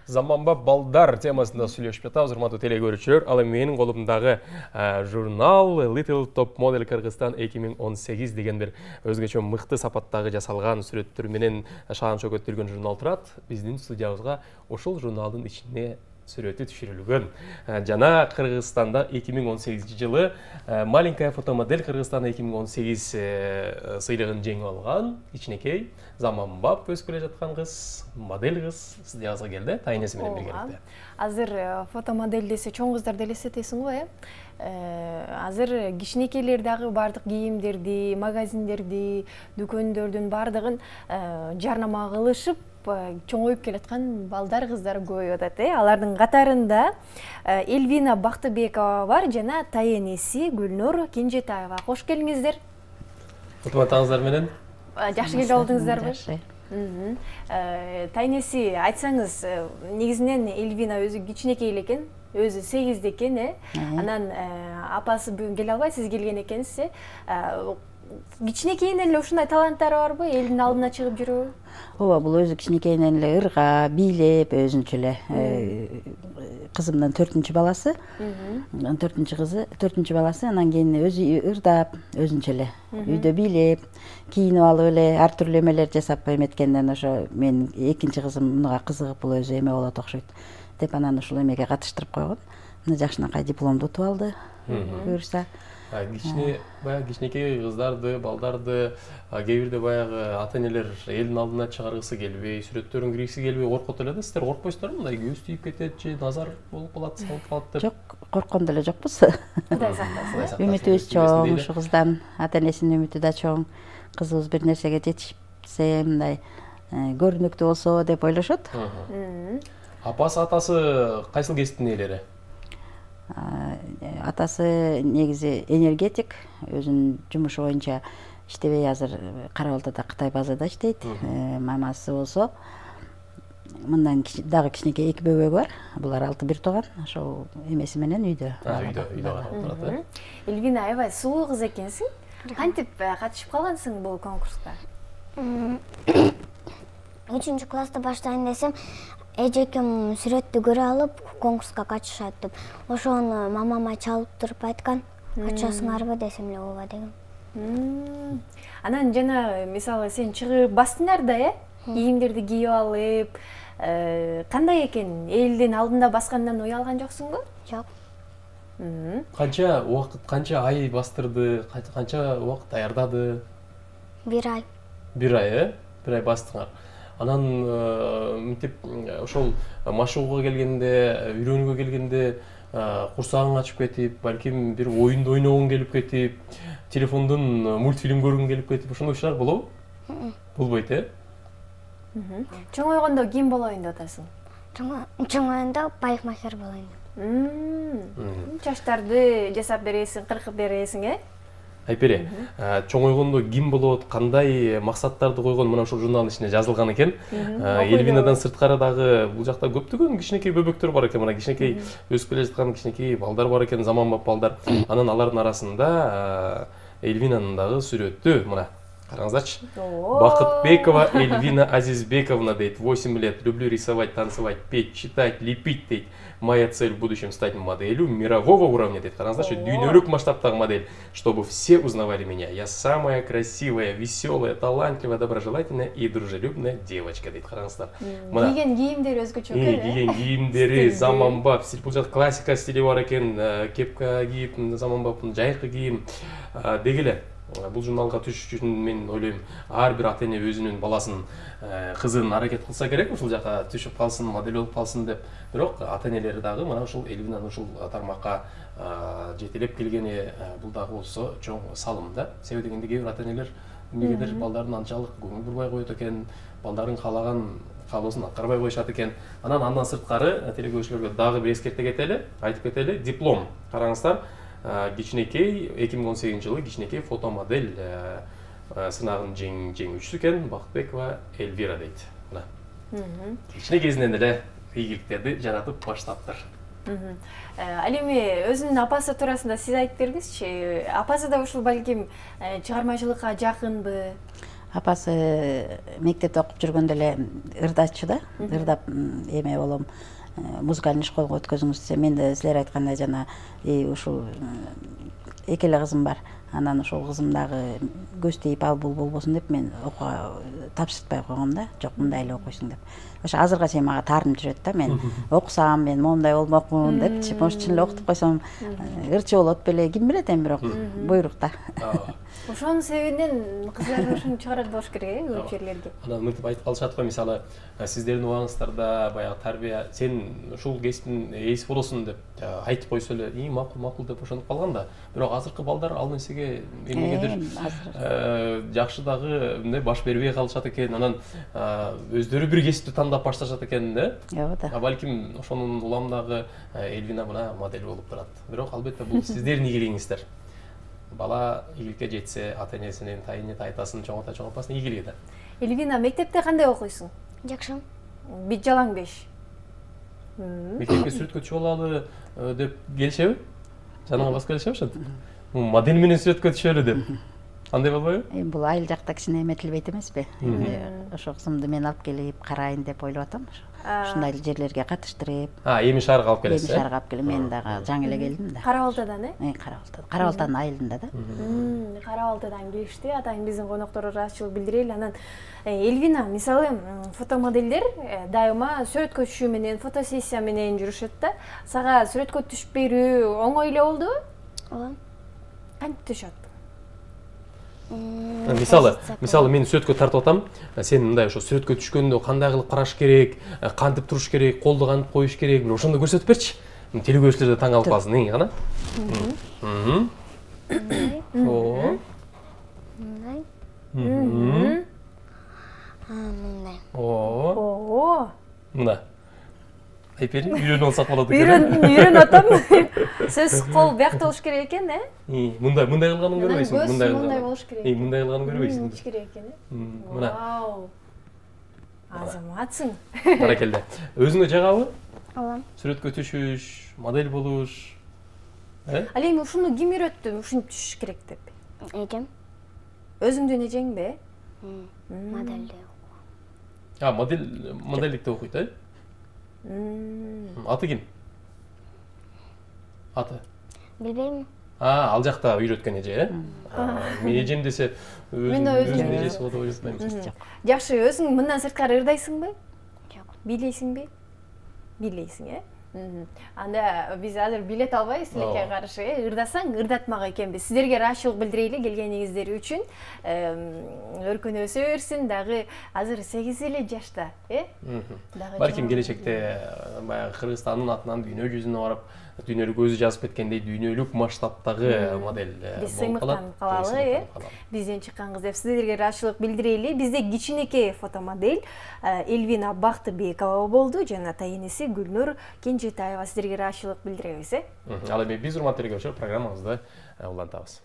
Заманбап балдар темасында сүйлөшүп жатабыз, урматтуу теле көрүүчүлөр. Ал эми менин колумдагы журнал Little Top Model Кыргызстан 2018 деген бир өзгөчө мыкты сапаттагы жасалган сүрөттөр менен шаан чөгөттүргөн журнал турат. Биздин студиябызга ошол журналдын ичине сүрөтү түшүрүлгөн. Жана Кыргызстанда 2018 жылы маленькая фотомодель Кыргызстана 2018 сыйлыгын жеңип алган кичинекей заманбап өсүп келе жаткан кыз, модель кыз студиябызга келди. Тайнеси менен биргеликте. Азыр фотомодель десе чоң кыздарды элестетесиң го, Азыр кичинекейлер дагы бардык кийимдерди, магазиндерди, дүкөндөрдүн бардыгын жарнама кылышып чоңоюп келаткан балдар кыздар көп атат. Алардын катарында Эльвина Бактыбекова бар жана тайенеси Гүлнур Кенжетаева. Кош келиңиздер. Кутматтаңыздар менен. Жакшы келип алдыңыздарбы? Тайенеси, айтсаңыз, негизинен Эльвина өзү кичинекей экен, өзү 8 экен, Анан апасы бүгүн келе албай, сиз келген экенсиз. Кичинекейинен эле ушундай таланттары барбы? Элдин алдына чыгып жүрөбү? Ооба, бул өзү кичинекейинен эле ырга, бийлеп өзүнчө эле. Кызымдын 4-чү баласы. 4-чү баласы, анан кийин өзү ырдап, өзүнчө эле. Үйдө бийлеп, кийинип алып эле ар түрлүү эмелер жасап эметкенден ошо мен 2-чи кызым мунга кызыгып, бул өзү эме болот окшойт деп анан ушул эмеге катыштырып койгон. Мына жакшынакай дипломду утуп алды. Буюрса. Кичинекей кыздарды, балдарды кээ бирде баягы ата-энелер элдин алдына чыгаргысы келбей, сүрөттөрүн киргизгиси келбей коркот эле да. Сиздер коркпойсуздарбы? Мындай көз тийип кетет же, назар болуп калат, салып калат деп. Жок, корккон деле жокпуз. Кудай сактасын. Үмүтүбүз чоң, ушу кыздан, ата-энесинин үмүтү да чоң. Кызыбыз бир нерсеге жетишсе, мындай көрүнүктүү болсо деп ойлошот. Апасы, атасы кайсыл кесиптин ээлери? Атасы негизи энергетик, өзүнүн жумушу боюнча иштебей азыр Кара Балтада Кытай базада иштейт. Мамасы болсо мындан дагы кичинекей 2 бөбөгү бар. Булар 6-1 тууган. Ошол эмеси менен үйдө. Үйдө турат. Эльвина, аябай сулуу кыз экенсиң. Кантип катышып калгансың бул конкурска? 3-чү класста баштайын десем, эжекем сүрөттү көрө алып конкурска катышат деп. Ошону мамама чалып туруп айткан. Катышасыңарбы десем эле ооба дегем. Анан жана мисалы сен чыгып бастыңар да, кийимдерди кийип алып, кандай экен? Элдин алдында баскандан уялган жоксуңбу? Жок. Канча убакыт, канча ай бастырды, канча убакыт даярдады? 1 ай. 1 ай, 1 ай бастыңар. Анан мынтип ошол машыгууга келгенде, үйрөнүүгө келгенде курсагың ачып кетип, балким бир оюнду ойногуң келип кетип, телефондон мультфильм көргүң келип кетип, ошондой ишler болобу? Болбойт, Чоңойгондо ким болоюн деп атасың? Чоңойгондо парикмахер болоюн. Чачтарды жасап бересиң, кыркып бересиң, Айпере, чоңойгондо ким болот, кандай максаттарды койгон мына ушул журналдын ичине жазылган экен. Эльвинадан сырткары дагы бул жакта көптөгөн кичинекей бөбөктөр бар экен, мына кичинекей өсүп келе жаткан кичинекей балдар бар экен, заманбап балдар. Анан алардын арасында Эльвинанын дагы сүрөтү, мына караңыздарчы. Бакытбекова Эльвина Азизбековна дейт, 8 лет, люблю рисовать, танцевать, петь, читать, лепить дейт. Моя цель в будущем стать моделью мирового уровня, дейт. Караңыздарчы, дүйнөлүк масштабтагы модель, чтобы все узнавали меня. Я самая красивая, веселая, талантливая, доброжелательная и дружелюбная девочка, дейт. Караңыздар. Кийген кийимдери өзгөчө экен, Кийген кийимдери заманбап, бул жакта классика стили бар экен, кепка кийип, заманбап, жайкы кийим дегеле. Бул журналга түшүш үчүн мен ойлойм, ар бир ата-эне өзүнүн баласын, кызын аракет кылса керек, ушул жака түшүп калсын, модель болуп калсын деп. Бирок ата-энелери дагы мына ушул Эльвинанын ушул тармакка жетелеп келгени бул дагы болсо чоң салым да. Себеби дегенде кээ бир ата-энелер эмнегедир балдарын анчалык көңүл бурбай коет экен, балдарын каалаган каалоосун аткарбай коюшат экен. Андан сырткары теле көрүүчүлөргө дагы бир эскерте кетели, айтып кетели, диплом. Караңыздар. Кичинекей 2018 жылы кичинекей фотомодель сынагын жеңүүчүсү экен, Бактыбекова Эльвира дейт. Мына. Кичинекейинен эле ийгиликтерди жаратып баштаптыр. Ал эми өзүнүн апасы туурасында сиз айтып бергиңизчи. Апасы да ушул балким чыгармачылыкка жакынбы? Апасы мектепте окуп жүргөндө эле ырдачы да, ырдап эме болом. Музыкалдык школго өткөзүңүз десе, мен да силер айткандай жана ушул эки эле кызым бар. Анан ошол кызым дагы көз тийип ал бул болбосун деп мен окууга тапшыртпай койгом да. Жок, мындай эле окуйсуң деп. Ошо азырга чейин мага таарынып жүрөт да, мен окусам, мен моундай болмокмун депчи. Может, чын эле окутуп койсом ырчы болот беле, ким билет эми, бирок буйрук да. Ошонун себебинен кыздар ушуну чыгарат болуш керек, көп жерлерге. Анан мынтип айтып калышат го, мисалы, сиздердин убагыңыздарда баягы тарбия, сен ушул кесиптин ээси болосуң деп айтып койсо эле, макул деп ошонуп калган да. Бирок азыркы балдар ал нерсеге эмнегедир жакшы дагы мындай баш бербей калышат экен. Анан өздөрү бир кесипти тандап башташат экен да. Ооба да. Балким ошонун уламдагы Эльвина мына модель болуп турат. Бирок албетте бул сиздердин ийгилигиңиздер. Бала ийгиликке жетсе, ата-энесинин тайтасын чоңота-чоңотпасын ийгилиги да. Эльвина, мектепте кандай окуйсуң? Жакшы. Бит жалаң беш. Мектепке сүрөткө түшүп алалы деп келишеби? Жаныңа басып келишеби ошентип? Модель менен сүрөткө түшөлү деп. Андай болбойбу? Бул айыл жакта кичине эметилбейт эмеспи? Ошо кызымды мен алып келип карайын деп ойлоп атам. Ушундай жерлерге катыштырып. Эми шаарга алып келесиз. Эми шаарга алып келем. Мен дагы жаңы эле келдим да. Кара Балтадан, Кара Балтанын айылында да. Кара Балтадан келишти. Атайын биздин конокторго ыраазычылык билдирели. Анан Эльвина, мисалы, фотомоделдер дайыма сүрөткө түшүү менен, фотосессия менен жүрүшөт да. Сага сүрөткө түшүп берүү оңой эле болдубу? Ооба. Кантип түшөт? Мисалы мен сүрөткө тартып атам, сен мындай ошо сүрөткө түшкөндө кандай кылып караш керек, кантип туруш керек, колду кантип коюш керек, бир ошондо көрсөтүп берчи. Телекөрүүчүлөр да таң калып калсын, кана. Мына. Айпери, үйрөнүп алсак болот экен. Үйрөнүп атам. Сөз кол биякта болуш керек экен, Мындай кылганын көрбөйсүң, мындай болуш керек. Мындай кылганын көрбөйсүң. Болуш керек экен, Мына. Вау. Азаматсың. Баракелде. Өзүңө жагабы? Ооба. Сүрөткө түшүш, модель болуш. Ал эми ушуну ким үйрөттү, ушинтип түшүш керек деп? Эжем. Өзүңдүн эжеңби? Модельде. Модельдикте окуйт, Аты ким? Аты? Билбейм. Ал жакта үйрөткөн эже, Мен эжем десе өзүнүн эжеси болуп ойлойм. Жакшы, өзүң мындан сырткары ырдайсыңбы? Жок. Бийлейсиңби? Бийлейсиң, Анда биз азыр билет албайбыз тилекке каршы, ырдасаң ырдатмак экенбиз. Сиздерге ыраазычылык билдирейли келгениңиздер үчүн. Өркөнө өсө берсин, дагы азыр 8 эле жашта, Балким келечекте баягы Кыргызстандын атынан дүйнө жүзүнө барып, дүйнөлүк өзү жазып кеткендей дүйнөлүк масштабтагы модель биз сыймыктанып калалы, бизден чыккан кыз деп сиздерге ыраазычылык билдирейли. Бизде кичинекей фотомодель Эльвина Бактыбекова болду жана ата-энеси Гүлнур Кенжетаева. Сиздерге ыраазычылык билдиребиз, Ал эми биз урматтуу көрүүчүлөр программабызды улантабыз.